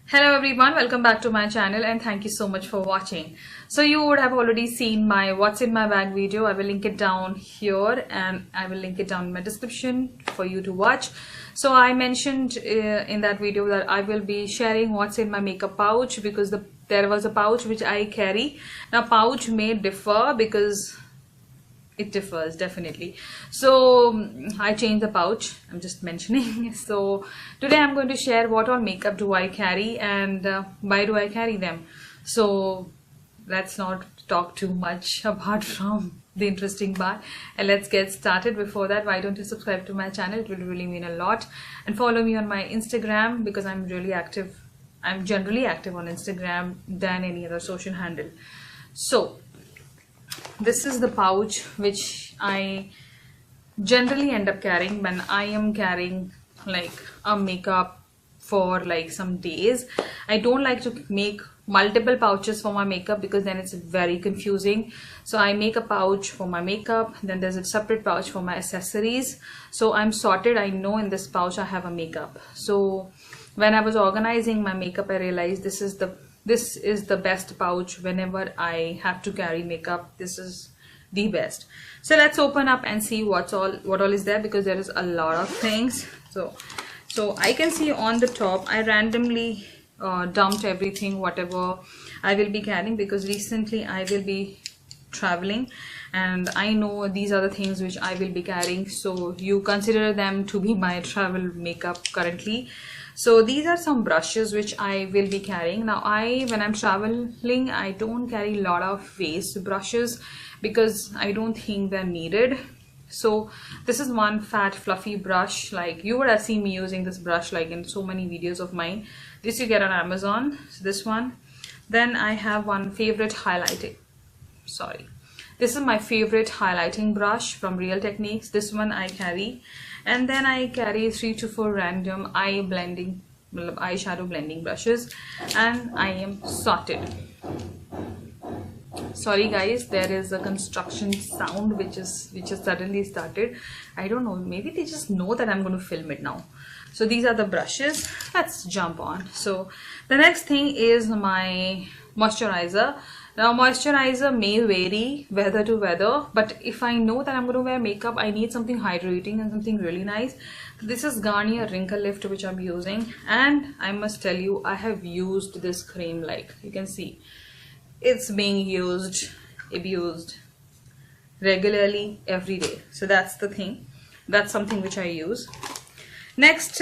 Hello everyone, welcome back to my channel and thank you so much for watching. So you would have already seen my what's in my bag video. I will link it down here and I will link it down in my description for you to watch. So I mentioned in that video that I will be sharing what's in my makeup pouch because there was a pouch which I carry. Now pouch may differ because it differs definitely, so I changed the pouch. I'm just mentioning. So today I'm going to share what all makeup do I carry and why do I carry them. So let's not talk too much apart from the interesting part and let's get started. Before that, why don't you subscribe to my channel? It will really mean a lot, and follow me on my Instagram because I'm really active. I'm generally active on Instagram than any other social handle. So this is the pouch which I generally end up carrying when I am carrying like a makeup for like some days. I don't like to make multiple pouches for my makeup because then it's very confusing. So I make a pouch for my makeup, then there's a separate pouch for my accessories. So I'm sorted. I know in this pouch I have a makeup. So when I was organizing my makeup, I realized this is the best pouch whenever I have to carry makeup. This is the best. So let's open up and see what all is there, because there is a lot of things. So I can see on the top I randomly dumped everything whatever I will be carrying, because recently I will be traveling and I know these are the things which I will be carrying, so you consider them to be my travel makeup currently. So these are some brushes which I will be carrying. Now when I'm traveling, I don't carry a lot of face brushes because I don't think they're needed. So this is one fat fluffy brush. Like you would have seen me using this brush like in so many videos of mine. This you get on Amazon. So this one. Then I have one favorite highlighting. This is my favorite highlighting brush from Real Techniques. This one I carry. And then I carry 3 to 4 random eyeshadow blending brushes, and I am sorted. Sorry guys, there is a construction sound which has suddenly started. I don't know, maybe they just know that I'm going to film it now. So these are the brushes. Let's jump on. So the next thing is my moisturizer. Now moisturizer may vary weather to weather, but if I know that I'm going to wear makeup, I need something hydrating and something really nice. This is Garnier Wrinkle Lift which I'm using, and I must tell you, I have used this cream, like you can see it's being abused regularly every day. So that's the thing, that's something which I use. Next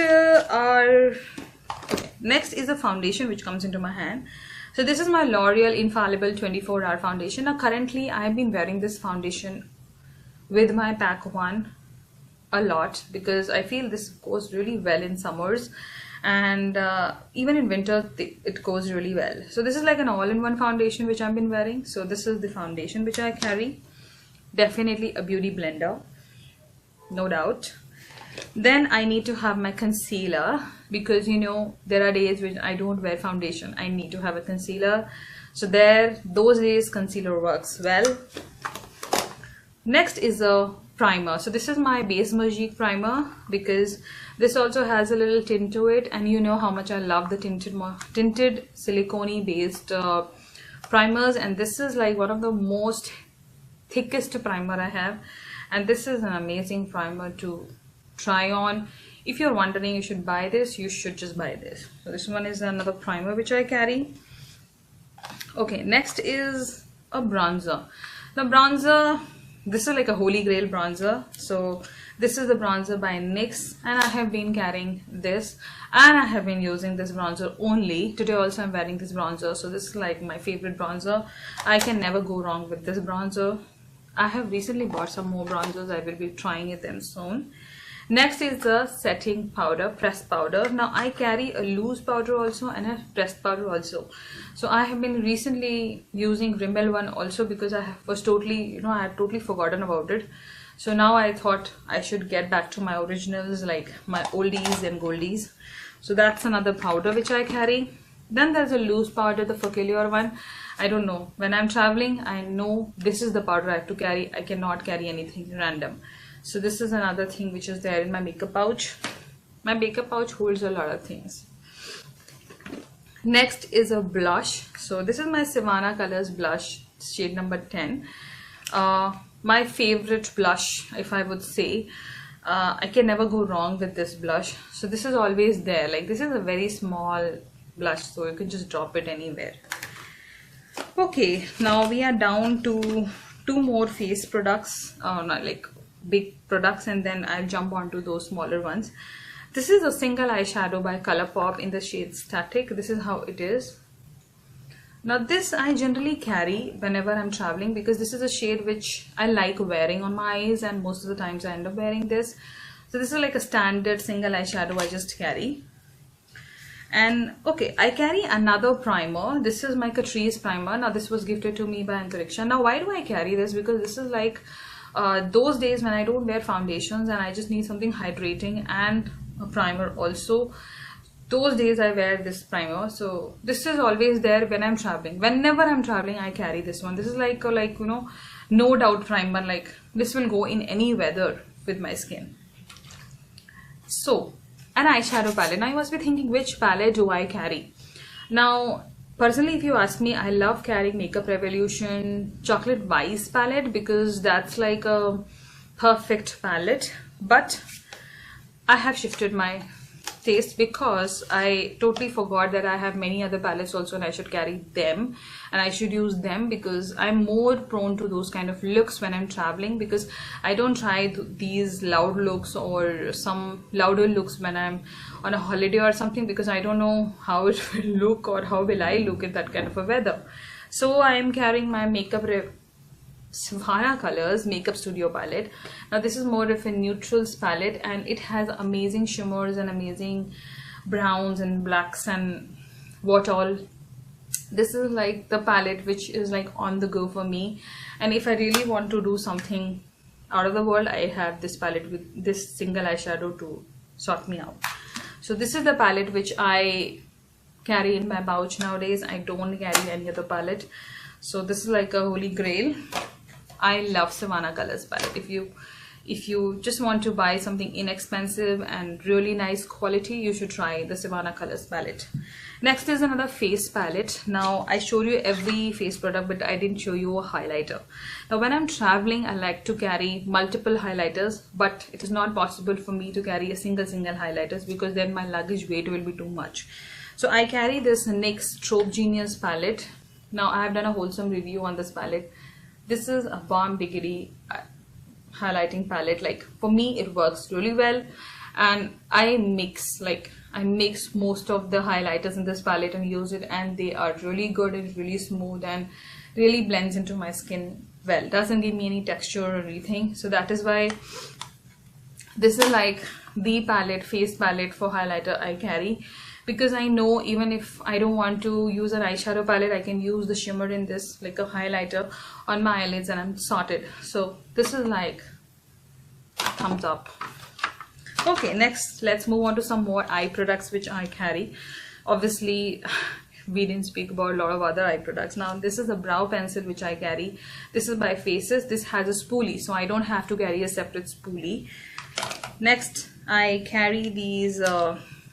next is a foundation which comes into my hand. So this is my L'Oreal Infallible 24-hour foundation. Now currently I have been wearing this foundation with my pack 1 a lot because I feel this goes really well in summers, and even in winter it goes really well. So this is like an all-in-one foundation which I've been wearing. So this is the foundation which I carry. Definitely a beauty blender, no doubt. Then I need to have my concealer because you know there are days when I don't wear foundation. I need to have a concealer. So those days concealer works well. Next is a primer. So this is my Base Magique primer because this also has a little tint to it, and you know how much I love the tinted silicone based primers, and this is like one of the most thickest primer I have, and this is an amazing primer to try on. If you're wondering you should buy this, you should just buy this. So this one is another primer which I carry. Okay, next is a bronzer. Now bronzer, this is like a holy grail bronzer. So this is the bronzer by NYKAA, and I have been carrying this and I have been using this bronzer only. Today also I'm wearing this bronzer, so this is like my favorite bronzer. I can never go wrong with this bronzer. I have recently bought some more bronzers. I will be trying them soon. Next is the setting powder, pressed powder. Now I carry a loose powder also and a pressed powder also. So I have been recently using Rimmel one also because I had totally forgotten about it. So now I thought I should get back to my originals, like my oldies and goldies. So that's another powder which I carry. Then there's a loose powder, the Focalier one. I don't know, when I'm traveling, I know this is the powder I have to carry. I cannot carry anything random. So this is another thing which is there in my makeup pouch. My makeup pouch holds a lot of things. Next is a blush. So this is my Savannah Colors blush, shade number 10. My favorite blush, if I would say. I can never go wrong with this blush. So this is always there. Like, this is a very small blush, so you can just drop it anywhere. Okay, now we are down to 2 more face products, not like big products, and then I'll jump onto those smaller ones. This is a single eyeshadow by Colourpop in the shade Static. This is how it is. Now this I generally carry whenever I'm traveling because this is a shade which I like wearing on my eyes, and most of the times I end up wearing this. So this is like a standard single eyeshadow I just carry. And okay, I carry another primer. This is my Catrice primer. Now this was gifted to me by ENQUIRY. Now why do I carry this? Because this is like those days when I don't wear foundations and I just need something hydrating and a primer also. Those days I wear this primer. So this is always there when I'm traveling. Whenever I'm traveling, I carry this one. This is like you know, no doubt primer. Like, this will go in any weather with my skin. So an eyeshadow palette. Now you must be thinking, which palette do I carry? Now personally, if you ask me, I love carrying Makeup Revolution Chocolate Vice palette because that's like a perfect palette. But I have shifted my taste because I totally forgot that I have many other palettes also, and I should carry them and I should use them because I'm more prone to those kind of looks when I'm traveling, because I don't try these loud looks or some louder looks when I'm on a holiday or something, because I don't know how it will look or how will I look in that kind of a weather. So I am carrying my Savannah Colors Makeup Studio palette. Now this is more of a neutrals palette, and it has amazing shimmers and amazing browns and blacks and what all. This is like the palette which is like on the go for me, and if I really want to do something out of the world, I have this palette with this single eyeshadow to sort me out. So this is the palette which I carry in my pouch nowadays. I don't carry any other palette. So this is like a holy grail. I love Savannah Colors palette. If you just want to buy something inexpensive and really nice quality, you should try the Savannah Colors palette. Next is another face palette. Now I showed you every face product, but I didn't show you a highlighter. Now when I'm traveling, I like to carry multiple highlighters, but it is not possible for me to carry a single highlighters because then my luggage weight will be too much. So I carry this NYKAA Strobe Genius palette. Now I have done a wholesome review on this palette. This is a Balm Diggity highlighting palette. Like, for me it works really well, and I mix most of the highlighters in this palette and use it, and they are really good and really smooth and really blends into my skin well. Doesn't give me any texture or anything. So that is why this is like the face palette for highlighter I carry, because I know even if I don't want to use an eyeshadow palette, I can use the shimmer in this like a highlighter on my eyelids and I'm sorted. So this is like thumbs up. Okay, next let's move on to some more eye products which I carry. Obviously we didn't speak about a lot of other eye products. Now this is a brow pencil which I carry. This is by Faces. This has a spoolie, so I don't have to carry a separate spoolie. Next I carry these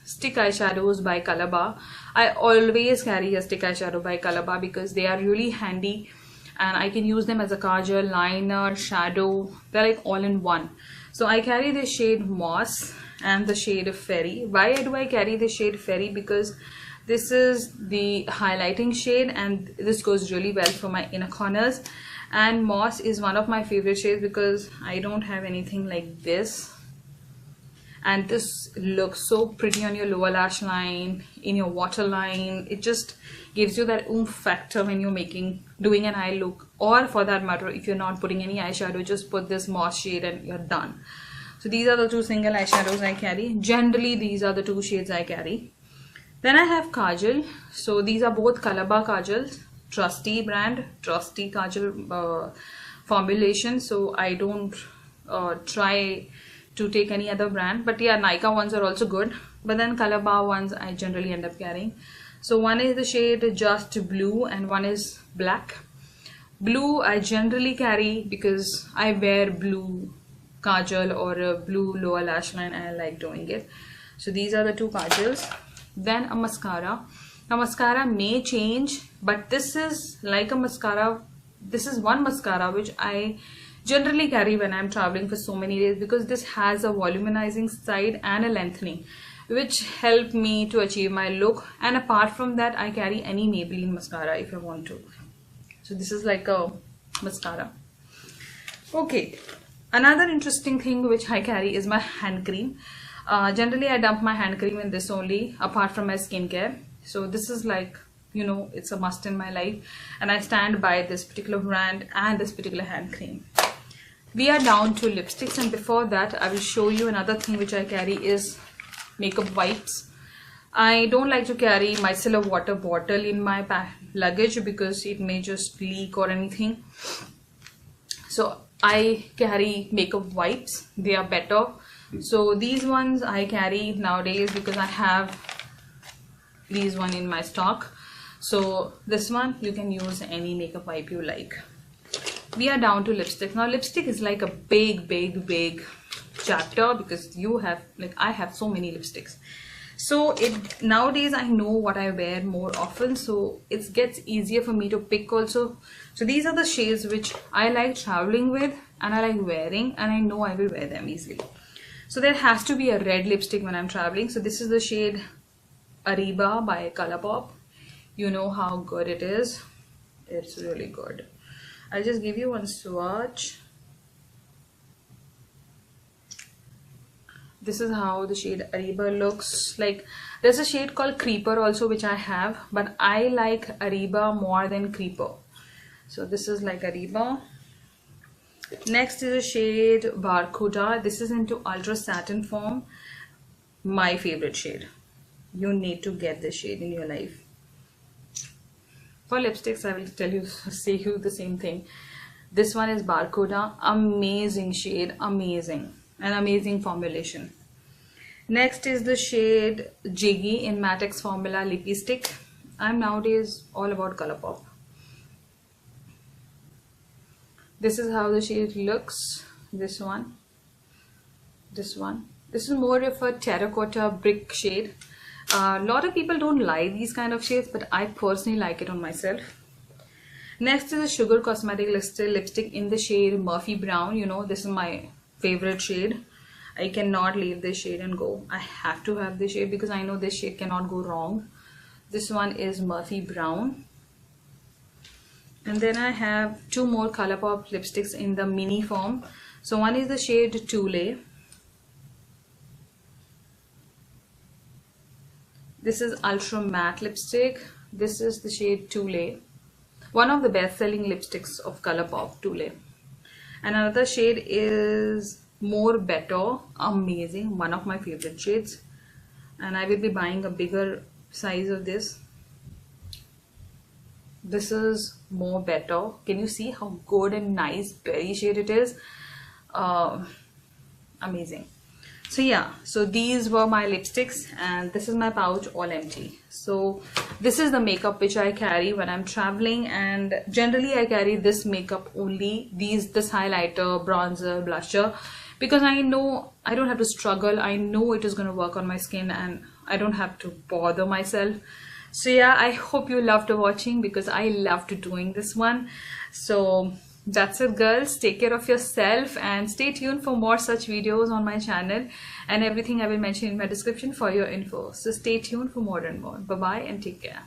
stick eyeshadows by Colourpop. I always carry a stick eyeshadow by Colourpop because they are really handy and I can use them as a kajal, liner, shadow. They're like all in one. So I carry the shade Moss and the shade Fairy. Why do I carry the shade Fairy? Because this is the highlighting shade and this goes really well for my inner corners. And Moss is one of my favorite shades because I don't have anything like this. And this looks so pretty on your lower lash line, in your waterline. It just gives you that oomph factor when you're doing an eye look, or for that matter if you're not putting any eyeshadow, just put this Moss shade and you're done. So these are the two single eyeshadows I carry. Generally these are the two shades I carry. Then I have kajal. So these are both Colourpop kajals, Trusty brand, Trusty kajal formulation. So I don't try to take any other brand, but yeah, NYKAA ones are also good, but then Colourpop ones I generally end up carrying. So one is the shade Just Blue and one is Black. Blue I generally carry because I wear blue kajal or a blue lower lash line and I like doing it. So these are the two kajals. Then a mascara. Now mascara may change, but this is like a mascara. This is one mascara which I generally carry when I'm traveling for so many days, because this has a volumizing side and a lengthening, which help me to achieve my look. And apart from that, I carry any Maybelline mascara if I want to. So this is like a mascara. Okay, another interesting thing which I carry is my hand cream. Generally I dump my hand cream in this only, apart from my skincare. So this is like, you know, it's a must in my life, and I stand by this particular brand and this particular hand cream. We are down to lipsticks, and before that I will show you another thing which I carry is makeup wipes. I don't like to carry micellar water bottle in my luggage because it may just leak or anything. So I carry makeup wipes. They are better. So these ones I carry nowadays because I have these one in my stock. So this one, you can use any makeup wipe you like. We are down to lipstick. Now lipstick is like a big chapter, because you have, like, I have so many lipsticks. So nowadays I know what I wear more often, so it gets easier for me to pick also. So these are the shades which I like traveling with and I like wearing, and I know I will wear them easily. So there has to be a red lipstick when I'm traveling. So this is the shade Ariba by Colourpop. You know how good it is. It's really good. I'll just give you one swatch. This is how the shade Ariba looks like. There's a shade called Creeper also which I have, but I like Ariba more than Creeper. So this is like Ariba. Next is a shade Barracuda. This is into ultra satin form. My favorite shade. You need to get this shade in your life. For lipsticks, I will say you the same thing. This one is Barracuda. Amazing shade, amazing. An amazing formulation. Next is the shade Jiggy in Mattex Formula Lippy Stick. I'm nowadays all about Colourpop. This is how the shade looks. This one. This one. This is more of a terracotta brick shade. A lot of people don't like these kind of shades, but I personally like it on myself. Next is a Sugar Cosmetic lipstick in the shade Murphy Brown. You know, this is my favorite shade. I cannot leave this shade and go. I have to have this shade because I know this shade cannot go wrong. This one is Murphy Brown. And then I have two more Colourpop lipsticks in the mini form. So one is the shade Tule. This is Ultra Matte lipstick. This is the shade Tule. One of the best selling lipsticks of Colourpop, Tule. And another shade is More Better. Amazing. One of my favorite shades. And I will be buying a bigger size of this. This is More Better. Can you see how good and nice berry shade it is? Amazing. So yeah, so these were my lipsticks, and this is my pouch all empty. So this is the makeup which I carry when I'm traveling, and generally I carry this makeup only, this highlighter, bronzer, blusher, because I know I don't have to struggle. I know it is going to work on my skin and I don't have to bother myself. So yeah, I hope you loved watching because I loved doing this one. So that's it, girls. Take care of yourself and stay tuned for more such videos on my channel, and everything I will mention in my description for your info. So stay tuned for more and more. Bye bye and take care.